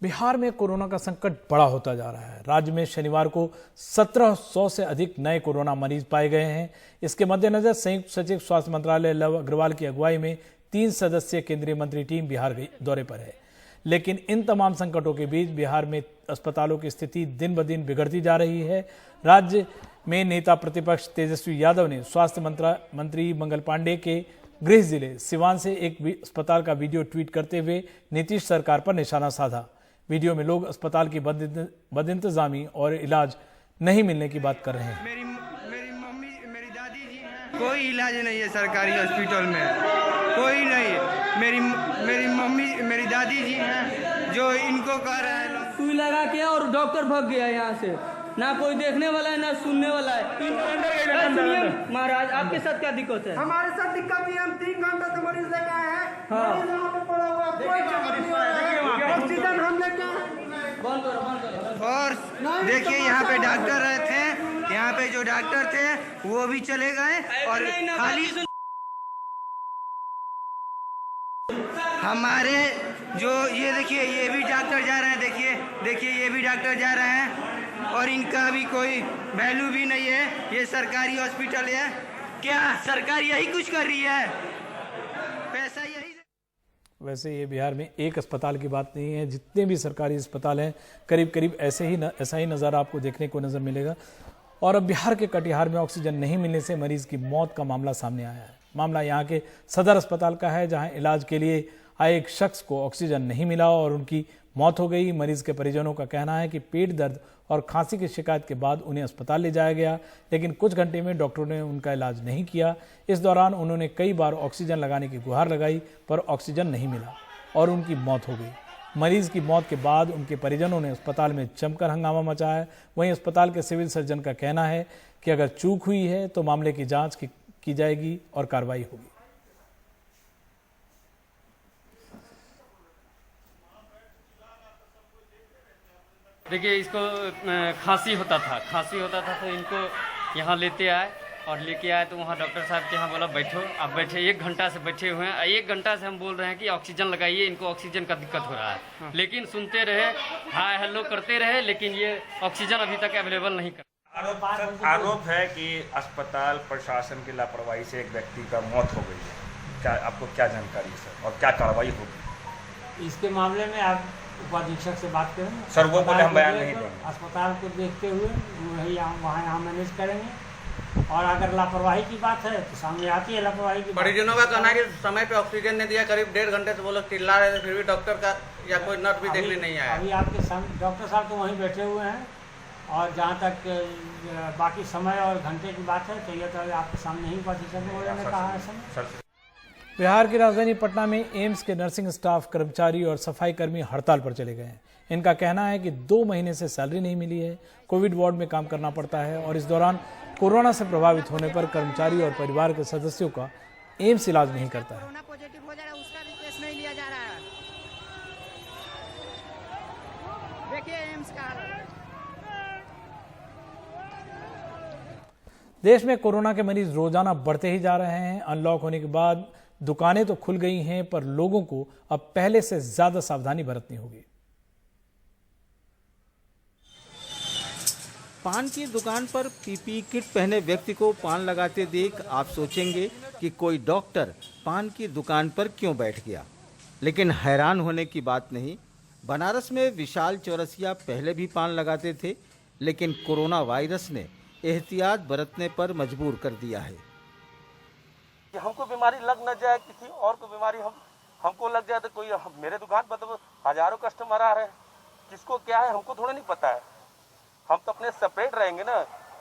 बिहार में कोरोना का संकट बड़ा होता जा रहा है। राज्य में शनिवार को 1700 से अधिक नए कोरोना मरीज पाए गए हैं। इसके मद्देनजर संयुक्त सचिव स्वास्थ्य मंत्रालय लव अग्रवाल की अगुवाई में 3 सदस्यीय केंद्रीय मंत्री टीम बिहार दौरे पर है। लेकिन इन तमाम संकटों के बीच बिहार में अस्पतालों की स्थिति दिन ब दिन बिगड़ती जा रही है। राज्य में नेता प्रतिपक्ष तेजस्वी यादव ने स्वास्थ्य मंत्री मंगल पांडेय के गृह जिले सिवान से एक अस्पताल का वीडियो ट्वीट करते हुए नीतीश सरकार पर निशाना साधा। वीडियो में लोग अस्पताल की बदइंतजामी और इलाज नहीं मिलने की बात कर रहे हैं। मेरी मम्मी, मेरी दादी जी हैं, कोई इलाज नहीं है सरकारी हॉस्पिटल में, कोई नहीं। मेरी मम्मी, मेरी दादी जी हैं जो इनको कह रहे हैं सुई लगा के और डॉक्टर भाग गया यहाँ से। ना कोई देखने वाला है ना सुनने वाला है। महाराज आपके साथ क्या दिक्कत है? हमारे साथ दिक्कत नहीं, हम 3 घंटे से मरीज लेके आए हैं। हाँ। मरीज यहाँ पे पड़ा हुआ, कोई ऑक्सीजन हम लेके आए। बंद करो। और देखिए यहाँ पे डॉक्टर रहे थे, यहाँ पे जो डॉक्टर थे वो भी चले गए और खाली हमारे जो ये देखिए ये भी डॉक्टर जा रहे हैं, देखिए ये भी डॉक्टर जा रहे हैं और इनका भी कोई वैल्यू भी नहीं है। ये सरकारी हॉस्पिटल है, क्या सरकार यही कुछ कर रही है? पैसा यही। वैसे ये बिहार में एक अस्पताल की बात नहीं है, जितने भी सरकारी अस्पताल हैं करीब करीब ऐसा ही नज़ारा आपको देखने को नज़र मिलेगा। और अब बिहार के कटिहार में ऑक्सीजन नहीं मिलने से मरीज की मौत का मामला सामने आया है। मामला यहाँ के सदर अस्पताल का है, जहाँ इलाज के लिए आए एक शख्स को ऑक्सीजन नहीं मिला और उनकी मौत हो गई। मरीज के परिजनों का कहना है कि पेट दर्द और खांसी की शिकायत के बाद उन्हें अस्पताल ले जाया गया, लेकिन कुछ घंटे में डॉक्टरों ने उनका इलाज नहीं किया। इस दौरान उन्होंने कई बार ऑक्सीजन लगाने की गुहार लगाई, पर ऑक्सीजन नहीं मिला और उनकी मौत हो गई। मरीज की मौत के बाद उनके परिजनों ने अस्पताल में जमकर हंगामा मचाया। वहीं अस्पताल के सिविल सर्जन का कहना है कि अगर चूक हुई है तो मामले की जाँच की जाएगी और कार्रवाई होगी। देखिए, इसको खांसी होता था तो इनको यहाँ लेते आए तो वहाँ डॉक्टर साहब के यहाँ बोला बैठो। आप बैठे, 1 घंटा से बैठे हुए हैं। 1 घंटा से हम बोल रहे हैं कि ऑक्सीजन लगाइए, इनको ऑक्सीजन का दिक्कत हो रहा है, लेकिन सुनते रहे, हाय हेलो करते रहे, लेकिन ये ऑक्सीजन अभी तक अवेलेबल नहीं कर। आरोप है कि अस्पताल प्रशासन की लापरवाही से एक व्यक्ति का मौत हो गई है। क्या आपको क्या जानकारी सर, और क्या कार्रवाई होगी इसके मामले में? आप उपाधीक्षक से बात करेंगे सर, वो बोले हम बयान नहीं देंगे। अस्पताल को देखते हुए वही वहाँ यहाँ मैनेज करेंगे, और अगर लापरवाही की बात है तो सामने आती है लापरवाही की। परिजनों का कहना है कि समय पे ऑक्सीजन नहीं दिया, करीब 1.5 घंटे से वो लोग चिल्ला रहे थे, फिर भी डॉक्टर का या कोई नर्स भी देखने नहीं आया। अभी आपके सामने डॉक्टर साहब तो वहीं बैठे हुए हैं, और जहाँ तक बाकी समय और घंटे की बात है तो ये तो आपके सामने ही उपाधीक्षक ने कहा है सर। बिहार की राजधानी पटना में एम्स के नर्सिंग स्टाफ, कर्मचारी और सफाई कर्मी हड़ताल पर चले गए हैं। इनका कहना है कि 2 महीने से सैलरी नहीं मिली है, कोविड वार्ड में काम करना पड़ता है और इस दौरान कोरोना से प्रभावित होने पर कर्मचारी और परिवार के सदस्यों का एम्स इलाज नहीं करता है। कोरोना पॉजिटिव हो जा रहा है, उसका रिप्लेस नहीं लिया जा रहा है। देखिए एम्स का देश में कोरोना के मरीज रोजाना बढ़ते ही जा रहे हैं। अनलॉक होने के बाद दुकानें तो खुल गई हैं, पर लोगों को अब पहले से ज्यादा सावधानी बरतनी होगी। पान की दुकान पर पीपीई किट पहने व्यक्ति को पान लगाते देख आप सोचेंगे कि कोई डॉक्टर पान की दुकान पर क्यों बैठ गया, लेकिन हैरान होने की बात नहीं। बनारस में विशाल चौरसिया पहले भी पान लगाते थे, लेकिन कोरोना वायरस ने एहतियात बरतने पर मजबूर कर दिया है। कि हमको बीमारी लग न जाए, किसी और को बीमारी हमको लग जाए तो कोई मेरे दुकान पर तो हजारों कस्टमर आ रहे हैं, किसको क्या है हमको थोड़ा नहीं पता है। हम तो अपने सेपरेट रहेंगे ना,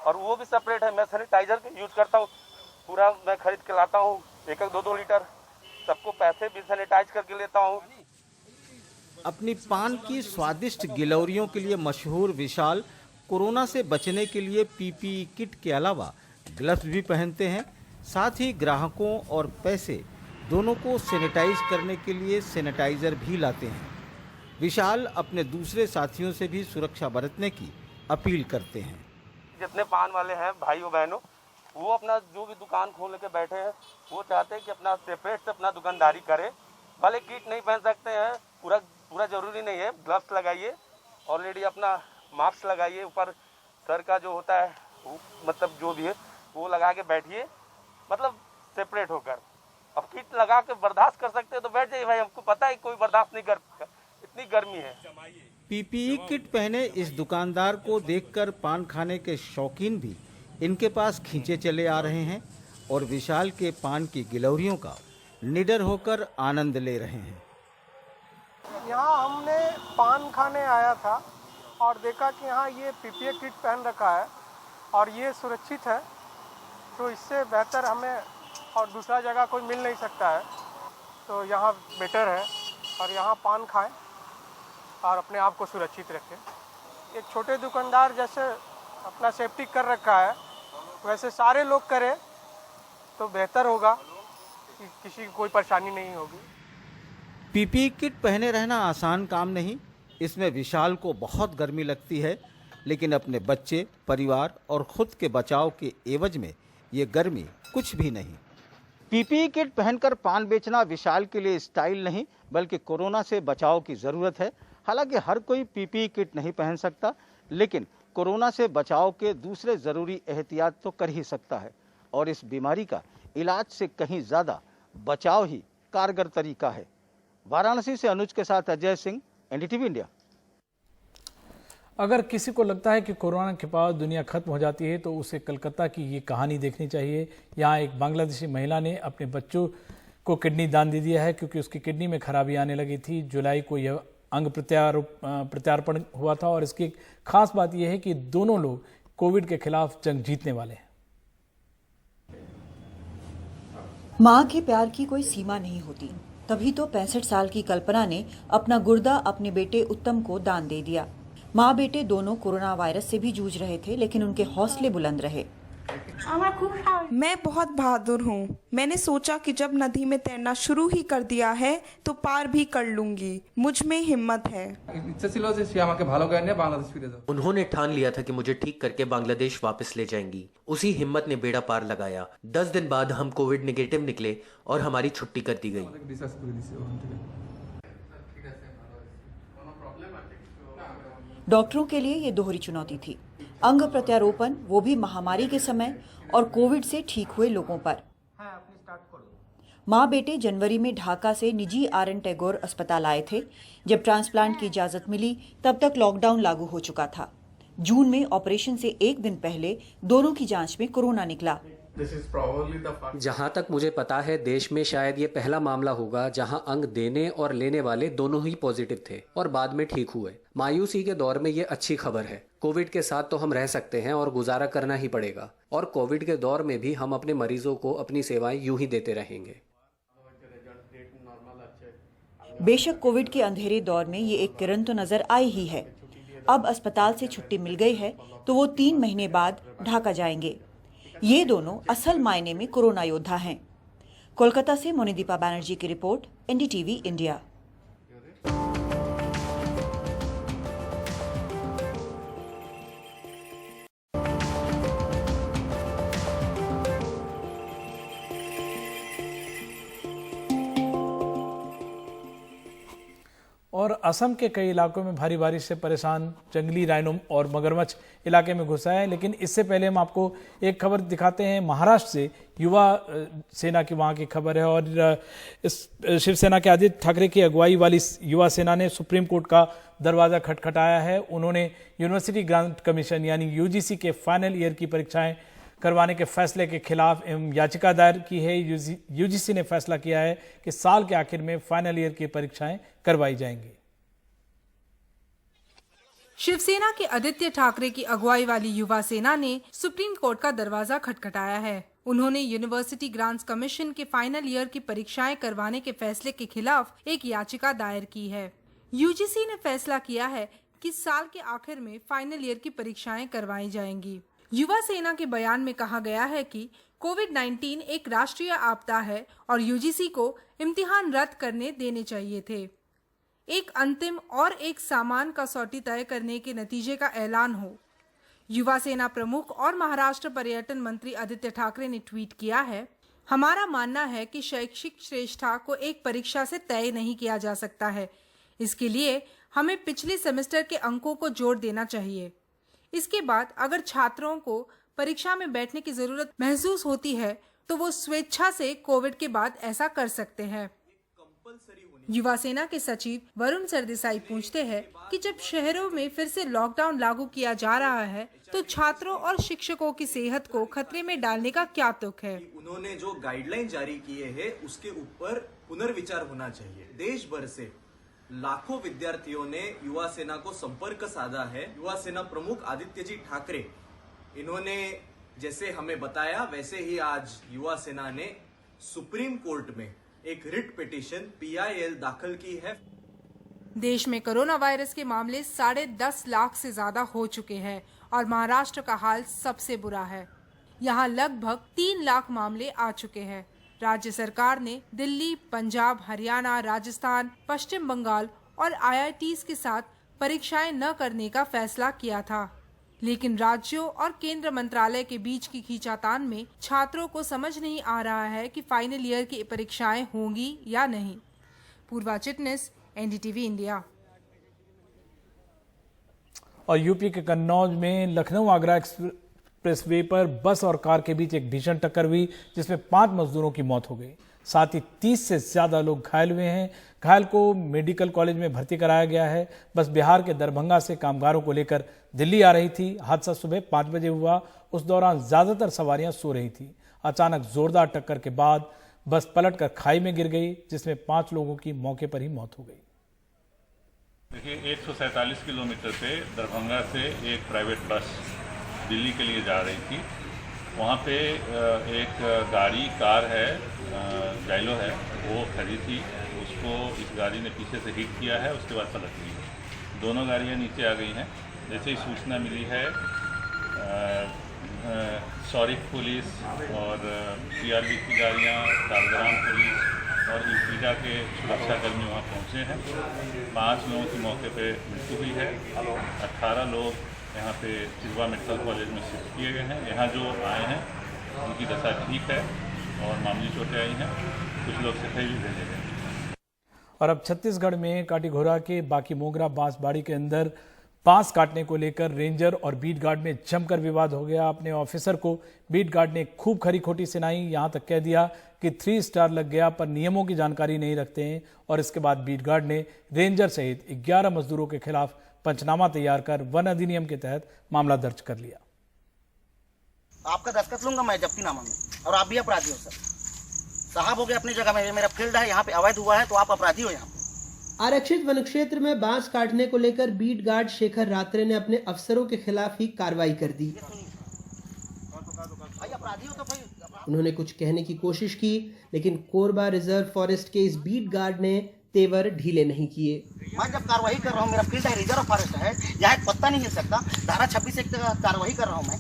और वो भी सेपरेट है। मैं सैनिटाइजर का यूज करता हूँ, पूरा मैं खरीद के लाता हूँ, 1-2 लीटर, सबको पैसे भी सैनिटाइज करके लेता हूँ। अपनी पान की स्वादिष्ट गिलौरियों के लिए मशहूर विशाल कोरोना से बचने के लिए पीपीई किट के अलावा ग्लव्स भी पहनते हैं। साथ ही ग्राहकों और पैसे दोनों को सैनिटाइज करने के लिए सैनिटाइजर भी लाते हैं। विशाल अपने दूसरे साथियों से भी सुरक्षा बरतने की अपील करते हैं। जितने पान वाले हैं भाइयों बहनों, वो अपना जो भी दुकान खोल के बैठे हैं, वो चाहते हैं कि अपना सेपरेट से अपना दुकानदारी करें। भले किट नहीं पहन सकते हैं, पूरा पूरा जरूरी नहीं है, ग्लव्स लगाइए, ऑलरेडी अपना मास्क लगाइए, ऊपर सर का जो होता है मतलब जो भी है वो लगा के बैठिए, मतलब सेपरेट होकर। अब किट लगा के बर्दाश्त कर सकते हैं तो बैठ जाइए भाई, हमको पता है कोई बर्दाश्त नहीं कर, इतनी गर्मी है। पीपीई किट पहने इस दुकानदार को देखकर पान खाने के शौकीन भी इनके पास खींचे चले आ रहे हैं और विशाल के पान की गिलौरियों का निडर होकर आनंद ले रहे हैं। यहाँ हमने पान खाने आया था और देखा कि यहाँ ये पीपीई किट पहन रखा है और ये सुरक्षित है, तो इससे बेहतर हमें और दूसरा जगह कोई मिल नहीं सकता है, तो यहाँ बेटर है और यहाँ पान खाएं और अपने आप को सुरक्षित रखें। एक छोटे दुकानदार जैसे अपना सेफ्टी कर रखा है वैसे सारे लोग करें तो बेहतर होगा, कि किसी को कोई परेशानी नहीं होगी। पीपीई किट पहने रहना आसान काम नहीं, इसमें विशाल को बहुत गर्मी लगती है, लेकिन अपने बच्चे, परिवार और खुद के बचाव के एवज में ये गर्मी कुछ भी नहीं। पीपीई किट पहनकर पान बेचना विशाल के लिए स्टाइल नहीं बल्कि कोरोना से बचाव की ज़रूरत है। हालांकि हर कोई पीपीई किट नहीं पहन सकता, लेकिन कोरोना से बचाव के दूसरे ज़रूरी एहतियात तो कर ही सकता है और इस बीमारी का इलाज से कहीं ज़्यादा बचाव ही कारगर तरीका है। वाराणसी से अनुज के साथ अजय सिंह, एनडीटीवी इंडिया। अगर किसी को लगता है कि कोरोना के बाद दुनिया खत्म हो जाती है तो उसे कलकत्ता की ये कहानी देखनी चाहिए। यहाँ एक बांग्लादेशी महिला ने अपने बच्चों को किडनी दान दे दिया है क्योंकि उसकी किडनी में खराबी आने लगी थी। जुलाई को यह अंग प्रत्यार्पण हुआ था और इसकी खास बात यह है कि दोनों लोग कोविड के खिलाफ जंग जीतने वाले हैं। माँ के प्यार की कोई सीमा नहीं होती, तभी तो 65 साल की कल्पना ने अपना गुर्दा अपने बेटे उत्तम को दान दे दिया। माँ बेटे दोनों कोरोना वायरस से भी जूझ रहे थे, लेकिन उनके हौसले बुलंद रहे। मैं बहुत बहादुर हूँ। मैंने सोचा कि जब नदी में तैरना शुरू ही कर दिया है तो पार भी कर लूंगी। मुझ में हिम्मत है। उन्होंने ठान लिया था कि मुझे ठीक करके बांग्लादेश वापस ले जाएंगी। उसी हिम्मत ने बेड़ा पार लगाया। 10 दिन बाद हम कोविड नेगेटिव निकले और हमारी छुट्टी कर दी गई। डॉक्टरों के लिए ये दोहरी चुनौती थी, अंग प्रत्यारोपण, वो भी महामारी के समय, और कोविड से ठीक हुए लोगों पर। माँ बेटे जनवरी में ढाका से निजी आर.एन. टैगोर अस्पताल आए थे। जब ट्रांसप्लांट की इजाजत मिली तब तक लॉकडाउन लागू हो चुका था। जून में ऑपरेशन से एक दिन पहले दोनों की जांच में कोरोना निकला। जहां तक मुझे पता है देश में शायद ये पहला मामला होगा जहां अंग देने और लेने वाले दोनों ही पॉजिटिव थे और बाद में ठीक हुए। मायूसी के दौर में ये अच्छी खबर है। कोविड के साथ तो हम रह सकते हैं और गुजारा करना ही पड़ेगा, और कोविड के दौर में भी हम अपने मरीजों को अपनी सेवाएं यूं ही देते रहेंगे। बेशक कोविड के अंधेरे दौर में ये एक किरण तो नजर आई ही है। अब अस्पताल से छुट्टी मिल गई है तो वो 3 महीने बाद ढाका जाएंगे। ये दोनों असल मायने में कोरोना योद्धा हैं। कोलकाता से मोनिदीपा बैनर्जी की रिपोर्ट, एनडीटीवी इंडिया। और असम के कई इलाकों में भारी बारिश से परेशान जंगली राइनो और मगरमच्छ इलाके में घुसा है। लेकिन इससे पहले हम आपको एक खबर दिखाते हैं। महाराष्ट्र से युवा सेना की वहां की खबर है और इस शिवसेना के आदित्य ठाकरे की अगुवाई वाली युवा सेना ने सुप्रीम कोर्ट का दरवाजा खटखटाया है। उन्होंने यूनिवर्सिटी ग्रांट कमीशन यानी यूजीसी के फाइनल ईयर की परीक्षाएं करवाने के फैसले के खिलाफ याचिका दायर की है। यूजीसी ने फैसला किया है कि साल के आखिर में फाइनल ईयर की परीक्षाएं करवाई जाएंगी। शिवसेना के आदित्य ठाकरे की अगुवाई वाली युवा सेना ने सुप्रीम कोर्ट का दरवाजा खटखटाया है। उन्होंने यूनिवर्सिटी ग्रांट्स कमीशन के फाइनल ईयर की परीक्षाएं करवाने के फैसले के खिलाफ एक याचिका दायर की है। यूजीसी ने फैसला किया है कि साल के आखिर में फाइनल ईयर की परीक्षाएं करवाई जाएंगी। युवा सेना के बयान में कहा गया है कि कोविड-19 एक राष्ट्रीय आपदा है और यूजीसी को इम्तिहान रद्द करने देने चाहिए थे। एक अंतिम और एक समान कसौटी तय करने के नतीजे का ऐलान हो। युवा सेना प्रमुख और महाराष्ट्र पर्यटन मंत्री आदित्य ठाकरे ने ट्वीट किया है, हमारा मानना है कि शैक्षिक श्रेष्ठता को एक परीक्षा से तय नहीं किया जा सकता है। इसके लिए हमें पिछले सेमेस्टर के अंकों को जोड़ देना चाहिए। इसके बाद अगर छात्रों को परीक्षा में बैठने की जरूरत महसूस होती है तो वो स्वेच्छा से कोविड के बाद ऐसा कर सकते हैं। युवा सेना के सचिव वरुण सरदेसाई पूछते हैं कि जब शहरों में फिर से लॉकडाउन लागू किया जा रहा है तो छात्रों और शिक्षकों की सेहत को खतरे में डालने का क्या तुक है। उन्होंने जो गाइडलाइन जारी किए हैं उसके ऊपर पुनर्विचार होना चाहिए। देश भर से लाखों विद्यार्थियों ने युवा सेना को संपर्क साधा है। युवा सेना प्रमुख आदित्य जी ठाकरे, इन्होंने जैसे हमें बताया वैसे ही आज युवा सेना ने सुप्रीम कोर्ट में एक रिट पिटीशन PIL दाखिल की है। देश में कोरोना वायरस के मामले 10.5 लाख से ज्यादा हो चुके हैं और महाराष्ट्र का हाल सबसे बुरा है। यहाँ लगभग 3 लाख मामले आ चुके हैं। राज्य सरकार ने दिल्ली, पंजाब, हरियाणा, राजस्थान, पश्चिम बंगाल और IITs के साथ परीक्षाएं न करने का फैसला किया था, लेकिन राज्यों और केंद्र मंत्रालय के बीच की खींचातान में छात्रों को समझ नहीं आ रहा है कि फाइनल ईयर की परीक्षाएं होंगी या नहीं। पूर्वा चिटनिस, NDTV इंडिया। और यूपी के कन्नौज में लखनऊ आगरा एक्सप्रेसवे पर बस और कार के बीच एक भीषण टक्कर हुई जिसमें 5 मजदूरों की मौत हो गई। साथ ही 30 से ज्यादा लोग घायल हुए हैं। घायल को मेडिकल कॉलेज में भर्ती कराया गया है। बस बिहार के दरभंगा से कामगारों को लेकर दिल्ली आ रही थी। हादसा सुबह 5 बजे हुआ। उस दौरान ज्यादातर सवारियां सो रही थी। अचानक जोरदार टक्कर के बाद बस पलटकर खाई में गिर गई जिसमें 5 लोगों की मौके पर ही मौत हो गई। देखिए 147 किलोमीटर पे दरभंगा से एक प्राइवेट बस दिल्ली के लिए जा रही थी। वहाँ पे एक कार है, जाइलो है, वो खड़ी थी। उसको इस गाड़ी ने पीछे से हिट किया है, उसके बाद पलट गई। दोनों गाड़ियाँ नीचे आ गई हैं। जैसे ही सूचना मिली है सौरिक पुलिस और CRB की गाड़ियाँ, सालग्राम पुलिस और ईजा के सुरक्षाकर्मी वहाँ पहुँचे हैं। 5 लोगों की मौके पे मृत्यु हुई है। 18 लोग यहाँ पे चिरवा मेडिकल कॉलेज में शिफ्ट किए गए हैं। यहाँ जो आए हैं उनकी दशा ठीक है और मामूली चोटें आई हैं। कुछ लोग सफाई भी भेजे गए। और अब छत्तीसगढ़ में काटीघोरा के बाकी मोगरा बांसबाड़ी के अंदर बांस काटने को लेकर रेंजर और बीट गार्ड में जमकर विवाद हो गया। अपने ऑफिसर को बीट गार्ड ने खूब खरी खोटी सुनाई। यहां तक कह दिया कि 3 स्टार लग गया, पर नियमों की जानकारी नहीं रखते हैं। और इसके बाद बीट गार्ड ने रेंजर सहित 11 मजदूरों के खिलाफ पंचनामा तैयार कर वन अधिनियम के तहत मामला दर्ज कर लिया। आपका दस्तखत लूंगा मैं जब्तीनामा में, और आप भी अपराधी हो सर। साहब हो गए अपनी जगह में, मेरा फील्ड है, यहाँ पे अवैध हुआ है तो आप अपराधी हो। यहाँ पे आरक्षित वन क्षेत्र में बांस काटने को लेकर बीट गार्ड शेखर रात्रे ने अपने अफसरों के खिलाफ ही कार्रवाई कर दी। उन्होंने कुछ कहने की कोशिश की, लेकिन कोरबा रिजर्व फॉरेस्ट के इस बीट गार्ड ने तेवर ढीले नहीं किए। मैं जब कार्रवाई कर रहा हूँ, मेरा फील्ड है, रिजर्व फॉरेस्ट है, यहाँ एक पत्ता नहीं हिल सकता। धारा 26 एक कार्रवाई कर रहा हूँ मैं।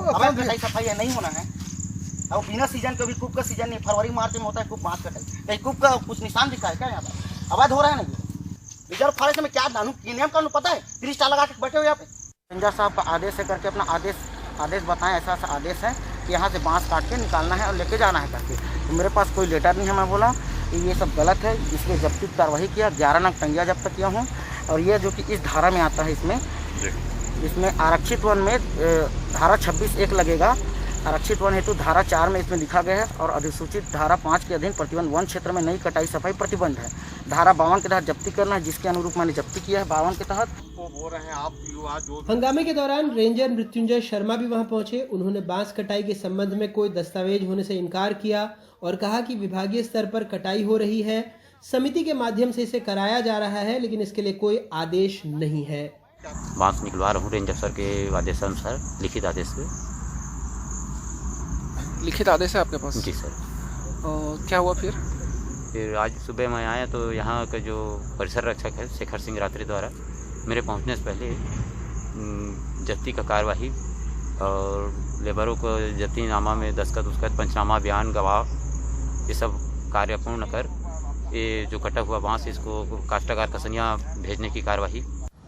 अवैध कटाई सफाई नहीं होना है। और बिना सीजन के भी कूप का सीजन नहीं, फरवरी मार्च में होता है कूप बांस कटाई। कहीं कूप का कुछ निशान दिखा है क्या? यहाँ पर अवैध हो रहा है नहीं। रिजर्व फॉरेस्ट में क्या नियम कानून पता है? 3 स्टार लगा के बैठे हो यहाँ पे। रेंजर साहब का आदेश है करके अपना आदेश बताएं। ऐसा आदेश है कि यहाँ से बांस काट के निकालना है और लेके जाना है करके। तो मेरे पास कोई लेटर नहीं है। मैं बोला कि ये सब गलत है, इसलिए जब्ती कार्रवाई किया। 11 नग टंगिया जब्त किया हूँ। और ये जो कि इस धारा में आता है, इसमें आरक्षित वन में धारा 26(1) लगेगा। आरक्षित वन हेतु धारा 4 में इसमें लिखा गया है। और अधिसूचित धारा 5 के अधीन प्रतिबंध वन क्षेत्र में नई कटाई सफाई प्रतिबंध है। धारा 52 के तहत जब्ती करना है, जिसके अनुरूप मैंने जब्ती किया है 52 के तहत। बोल रहे हैं आप जो हंगामे के दौरान रेंजर मृत्युंजय शर्मा भी वहां पहुंचे। उन्होंने बांस कटाई के संबंध में कोई दस्तावेज होने से इनकार किया और कहा कि विभागीय स्तर पर कटाई हो रही है, समिति के माध्यम से इसे कराया जा रहा है, लेकिन इसके लिए कोई आदेश नहीं है। बांस निकलवा रहा हूँ रेंजर सर के आदेशानुसार, लिखित आदेश से। लिखित आदेश है आपके पास? जी सर। क्या हुआ फिर आज सुबह मैं आया तो यहाँ का जो परिसर रक्षक है शेखर सिंह रात्रि द्वारा मेरे पहुँचने से पहले जब्ती का कार्यवाही और लेबरों को जब्तीनामा में दस्तखत पंचनामा बयान गवाह ये सब कार्य पूर्ण कर ये जो कटा हुआ बांस इसको काश्तकार कसनिया भेजने की कार्यवाही।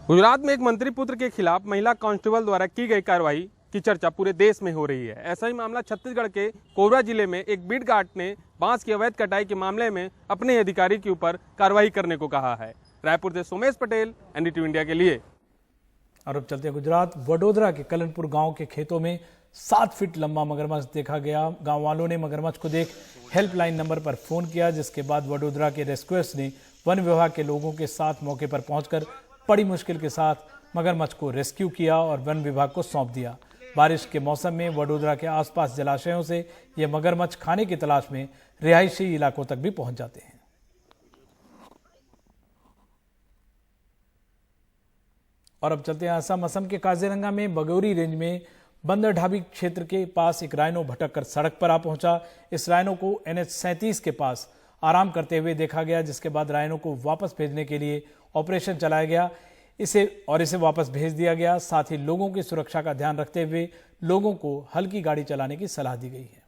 गुजरात में एक मंत्री पुत्र के खिलाफ महिला कांस्टेबल द्वारा की गई कार्रवाई की चर्चा पूरे देश में हो रही है। ऐसा ही मामला छत्तीसगढ़ के कोरबा जिले में एक बीट गार्ड ने बांस की अवैध कटाई के मामले में अपने अधिकारी के ऊपर कार्रवाई करने को कहा है। रायपुर से सोमेश पटेल, NDTV इंडिया के लिए। और अब चलते हैं गुजरात। वडोदरा के कलनपुर गांव के खेतों में 7 फीट लंबा मगरमच्छ देखा गया। गांव वालों ने मगरमच्छ को देख हेल्पलाइन नंबर पर फोन किया, जिसके बाद वडोदरा के रेस्क्यूअर्स ने वन विभाग के लोगों के साथ मौके पर पहुंचकर बड़ी मुश्किल के साथ मगरमच्छ को रेस्क्यू किया और वन विभाग को सौंप दिया। बारिश के मौसम में वडोदरा के आसपास जलाशयों से ये मगरमच्छ खाने की तलाश में रिहायशी इलाकों तक भी पहुंच जाते हैं। और अब चलते हैं असम। असम के काजीरंगा में बगौरी रेंज में बंदर ढाबी क्षेत्र के पास एक राइनो भटक कर सड़क पर आ पहुंचा। इस राइनो को NH 37 के पास आराम करते हुए देखा गया, जिसके बाद राइनो को वापस भेजने के लिए ऑपरेशन चलाया गया। इसे वापस भेज दिया गया। साथ ही लोगों की सुरक्षा का ध्यान रखते हुए लोगों को हल्की गाड़ी चलाने की सलाह दी गई है।